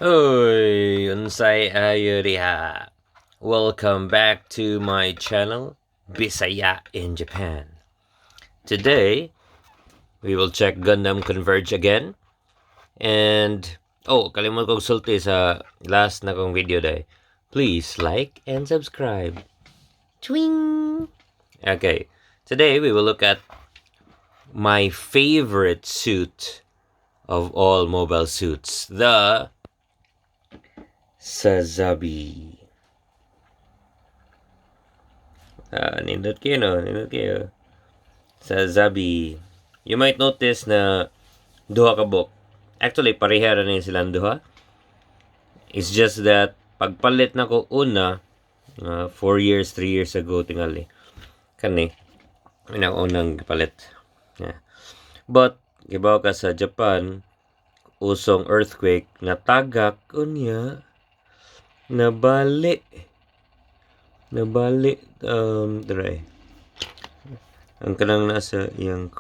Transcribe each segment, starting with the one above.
Hoy, unsay ayo diha. Welcome back to my channel, Bisaya in Japan. Today, we will check Gundam Converge again. And, kalimut kong sulti sa last na kong video day. Please like and subscribe. Twing! Okay, today we will look at my favorite suit of all mobile suits, the Sazabi. Nindot kayo. Sazabi. You might notice na duha ka book. Actually, pareha na silang duha. It's just that pagpalit na ko una, 4 years, 3 years ago tingali. Kani, unang palit. Yeah. But, gibaw ka sa Japan, usong earthquake, natagak, unya, nabali, dry. Ang kanang nasa iyang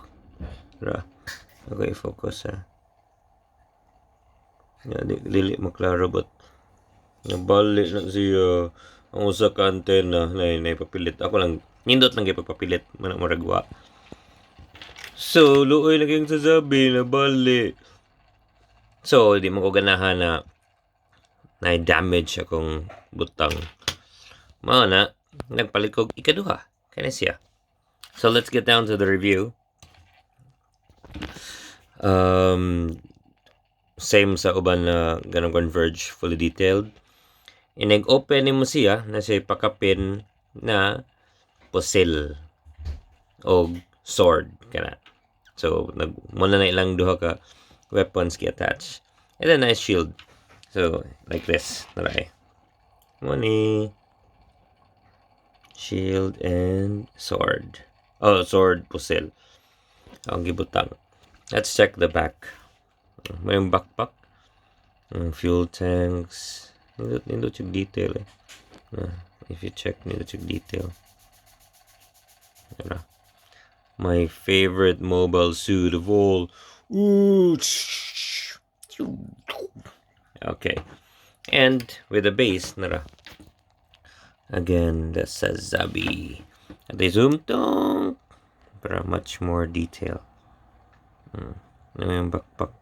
okay, focus ha. Dili maklaro but nabali na siya ang usa ka antena na ipapilit. Ako lang nindot lang ipapapilit man maragwa. So luoy lagi ang Sazabi nabali. So di mo ko ganahan na damage akong butang. Mao na nagpalit ko ikaduha kana siya. So let's get down to the review. Same sa uban na ganang Converge, fully detailed. Inag-open mo siya na siya pakapin na pusil o sword kana. So muna na ilang duha ka weapons ki-attach. And then nice shield. So like this, naray. Money, shield and sword. Oh, sword pusil. Ang gibutang. Let's check the back. May backpack. Fuel tanks. Nindot yung detail eh. If you check, nindot yung detail. My favorite mobile suit of all. Ooh. Okay. And with the base, again, the Sazabi. They zoom tong para much more detail. Yung backpack.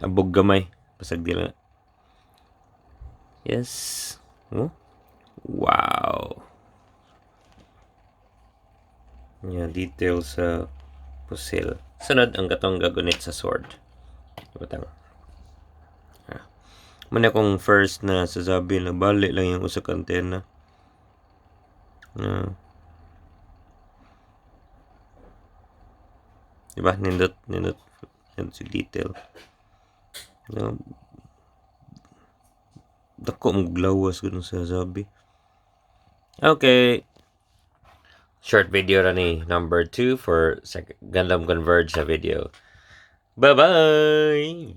Abog gamay. Pasag dila. Yes. Oh? Wow. Detail sa pusil. Sunod ang katong gagunit sa sword. Batang. Muna kong first na Sazabi na bali lang yung usa ka antena. Diba? Nindot si detail. Dako mong glawas ganun sa Sazabi. Okay. Short video na ni number 2 for Gundam Converge na video. Bye-bye!